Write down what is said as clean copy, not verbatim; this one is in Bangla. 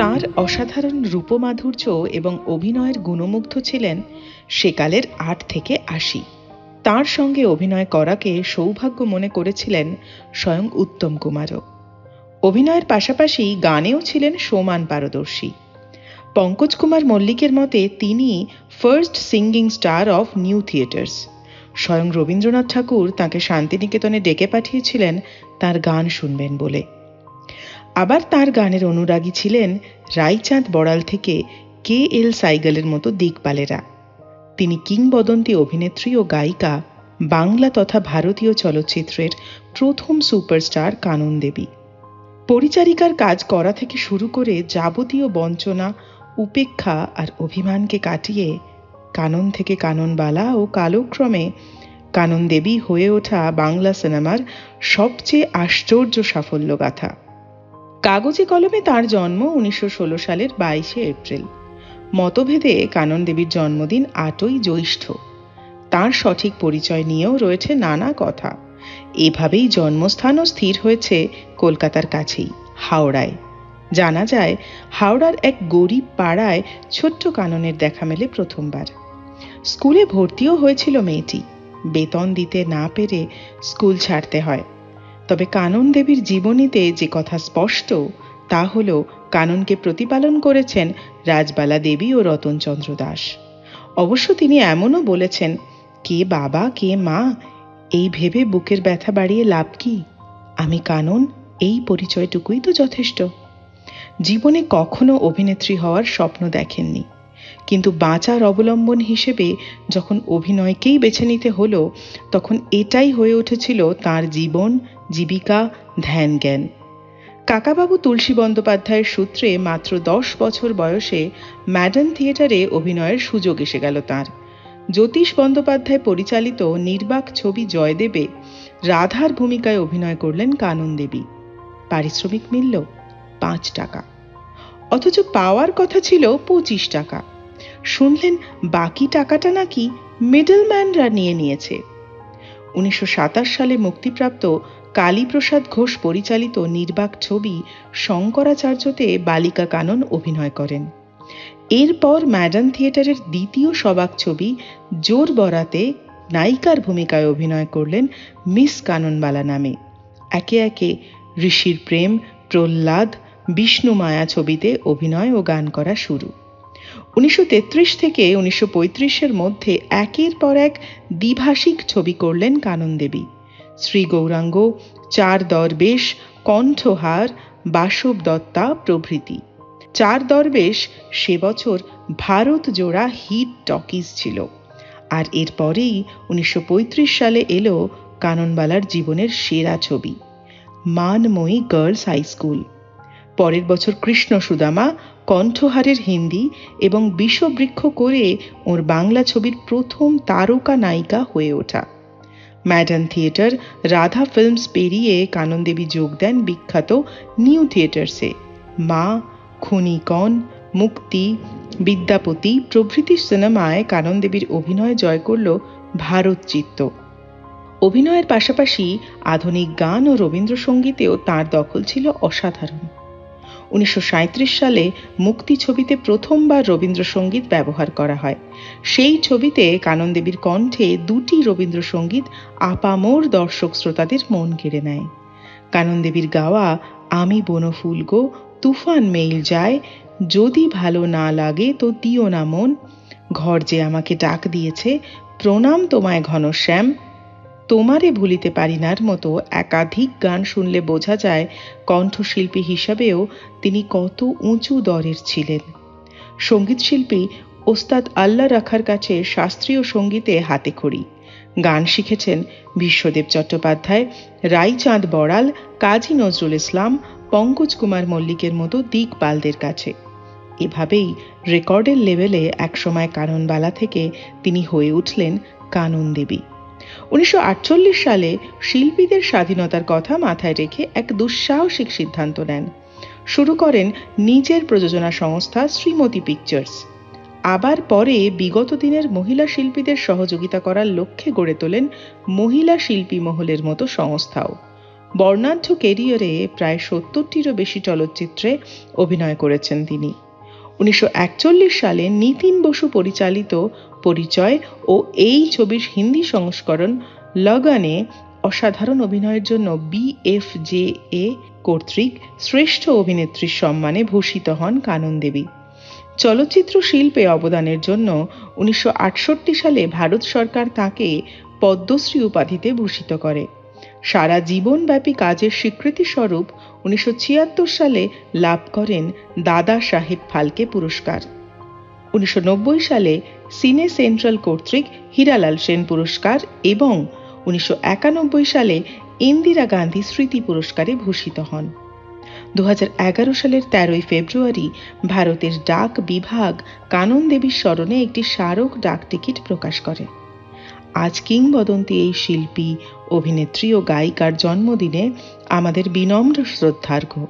তার অসাধারণ রূপমাধুর্য এবং অভিনয়ের গুণমুগ্ধ ছিলেন সেকালের ৮ থেকে ৮০। তার সঙ্গে অভিনয় করাকে সৌভাগ্য মনে করেছিলেন স্বয়ং উত্তম কুমারও। অভিনয়ের পাশাপাশি গানেও ছিলেন সমান পারদর্শী। পঙ্কজ কুমার মল্লিকের মতে তিনি first singing star of new theatres. স্বয়ং রবীন্দ্রনাথ ঠাকুর তাঁকে শান্তিনিকেতনে ডেকে পাঠিয়েছিলেন তার গান শুনবেন বলে। আবার তার গানের অনুরাগী ছিলেন রায়চাঁদ বড়াল থেকে KL সাইগলের মতো দিকপালেরা। তিনি কিংবদন্তি অভিনেত্রী ও গায়িকা, বাংলা তথা ভারতীয় চলচ্চিত্রের প্রথম সুপারস্টার কানন দেবী। পরিচারিকার কাজ করা থেকে শুরু করে যাবতীয় বঞ্চনা, উপেক্ষা আর অভিমানকে কাটিয়ে কানন থেকে কাননবালা ও কালক্রমে কানন দেবী হয়ে ওঠা বাংলা সিনেমার সবচেয়ে আশ্চর্য সাফল্যগাথা। কাগজে কলমে তার জন্ম 1916 সালের 22শে এপ্রিল। মতভেদে কানন দেবীর জন্মদিন 8ই জ্যৈষ্ঠ। তার সঠিক পরিচয় নিয়েও রয়েছে নানা কথা। এভাবেই জন্মস্থানও স্থির হয়েছে কলকাতার কাছেই, হাওড়ায়। জানা যায় হাওড়ার এক গরিব পাড়ায় ছোট্ট কাননের দেখা মেলে প্রথমবার। স্কুলে ভর্তিও হয়েছিল মেয়েটি। বেতন দিতে না পেরে স্কুল ছাড়তে হয়। তবে কানন দেবীর জীবনীতে যে কথা স্পষ্ট তা হল কাননকে প্রতিপালন করেছেন রাজবালা দেবী ও রতনচন্দ্র দাস। অবশ্য তিনি এমনও বলেছেন, কে বাবা কে মা এই ভেবে বুকের ব্যথা বাড়িয়ে লাভ কি? আমি কানন, এই পরিচয়টুকুই তো যথেষ্ট। জীবনে কখনো অভিনেত্রী হওয়ার স্বপ্ন দেখেননি, কিন্তু বাঁচার অবলম্বন হিসেবে যখন অভিনয়কেই বেছে নিতে হলো, তখন এটাই হয়ে উঠেছিল তার জীবন, জীবিকা, ধ্যান জ্ঞান। কাকাবাবু তুলসী বন্দ্যোপাধ্যায়ের সূত্রে মাত্র 10 বছর বয়সে ম্যাডান থিয়েটারে অভিনয়ের সুযোগ এসে গেল তাঁর। জ্যোতিষ বন্দ্যোপাধ্যায় পরিচালিত নির্বাক ছবি জয়দেবে রাধার ভূমিকায় অভিনয় করলেন কানন দেবী। পারিশ্রমিক মিলল 5 টাকা, অথচ পাওয়ার কথা ছিল 25 টাকা। শুনলেন বাকি টাকাটা নাকি মিডলম্যানরা নিয়েছে। 1927 সালে মুক্তিপ্রাপ্ত কালীপ্রসাদ ঘোষ পরিচালিত নির্বাক ছবি শঙ্করাচার্যতে বালিকা কানন অভিনয় করেন। এরপর ম্যাডান থিয়েটারের দ্বিতীয় সবাক ছবি জোর বরাতে নায়িকার ভূমিকায় অভিনয় করলেন মিস কাননবালা নামে। একে একে ঋষির প্রেম, প্রহ্লাদ, বিষ্ণু মায়া ছবিতে অভিনয় ও গান করা শুরু। 1933 থেকে 1935-এর মধ্যে একের পর এক দ্বিভাষিক ছবি করলেন কানন দেবী। শ্রী গৌরাঙ্গ, চার দরবেশ, কণ্ঠহার, বাসব দত্তা প্রভৃতি। চার দরবেশ সে বছর ভারত জোড়া হিট টকিজ ছিল। আর এরপরেই 1935 সালে এলো কাননবালার জীবনের সেরা ছবি, মানময়ী গার্লস হাই স্কুল। পরের বছর কৃষ্ণ সুদামা, কণ্ঠহারের হিন্দি এবং বিষবৃক্ষ করে ওর বাংলা ছবির প্রথম তারকা নায়িকা হয়ে ওঠা। ম্যাডান থিয়েটার, রাধা ফিল্মস পেরিয়ে কানন দেবী যোগ দেন বিখ্যাত নিউ থিয়েটার্সে। মা, খুনিকণ, মুক্তি, বিদ্যাপতি প্রভৃতি সিনেমায় কানন দেবীর অভিনয় জয় করল ভারত চিত্ত। অভিনয়ের পাশাপাশি আধুনিক গান ও রবীন্দ্রসঙ্গীতেও তাঁর দখল ছিল অসাধারণ। 1937 সালে মুক্তি ছবিতে প্রথমবার রবীন্দ্রসঙ্গীত ব্যবহার করা হয়। সেই ছবিতে কানন দেবীর কণ্ঠে 2টি রবীন্দ্রসঙ্গীত আপামোর দর্শক শ্রোতাদের মন কেড়ে নেয়। কানন দেবীর গাওয়া আমি বনফুল গো, তুফান মেইল যায়, যদি ভালো না লাগে তো দিও না মন, ঘর যে আমাকে ডাক দিয়েছে, প্রণাম তোমায় ঘনশ্যাম, তোমারে ভুলিতে পারি নার মতো একাধিক গান শুনলে বোঝা যায় কণ্ঠশিল্পী হিসাবেও তিনি কত উঁচু দরের ছিলেন। সঙ্গীতশিল্পী ওস্তাদ আল্লাহ রাখার কাছে শাস্ত্রীয় সঙ্গীতে হাতেখড়ি। গান শিখেছেন বিশ্বদেব চট্টোপাধ্যায়, রায়চাঁদ বড়াল, কাজী নজরুল ইসলাম, পঙ্কজ কুমার মল্লিকের মতো দিকপালদের কাছে। এভাবেই রেকর্ডের লেভেলে একসময় কাননবালা থেকে তিনি হয়ে উঠলেন কানন দেবী। 1948 সালে শিল্পীদের স্বাধীনতার কথা মাথায় রেখে এক দুঃসাহসিক সিদ্ধান্ত নেন। শুরু করেন নিজের প্রযোজনা সংস্থা শ্রীমতী পিকচার্স। আবার পরে বিগত দিনের মহিলা শিল্পীদের সহযোগিতা করার লক্ষ্যে গড়ে তোলেন মহিলা শিল্পী মহলের মতো সংস্থাও। বর্ণাঢ্য ক্যারিয়ারে প্রায় 70টিরও বেশি চলচ্চিত্রে অভিনয় করেছেন তিনি। 1941 সালে নিতিন বসু পরিচালিত পরিচয় ও এই ছবির হিন্দি সংস্করণ লগানে অসাধারণ অভিনয়ের জন্য BFJA কর্তৃক শ্রেষ্ঠ অভিনেত্রীর সম্মানে ভূষিত হন কানন দেবী। চলচ্চিত্র শিল্পে অবদানের জন্য 1968 সালে ভারত সরকার তাঁকে পদ্মশ্রী উপাধিতে ভূষিত করে। সারা জীবনব্যাপী কাজের স্বীকৃতি স্বরূপ 1976 সালে লাভ করেন দাদা সাহেব ফালকে পুরস্কার। 1990 সালে সিনে সেন্ট্রাল কর্তৃক হীরালাল সেন পুরস্কার এবং 1991 সালে ইন্দিরা গান্ধী স্মৃতি পুরস্কারে ভূষিত হন। 2011 সালের 13 ফেব্রুয়ারি ভারতের ডাক বিভাগ কানন দেবীর স্মরণে একটি স্মারক ডাক টিকিট প্রকাশ করে। আজ কিংবদন্তি এই শিল্পী, অভিনেত্রী ও গায়িকার জন্মদিনে আমাদের বিনম্র শ্রদ্ধার্ঘ্য।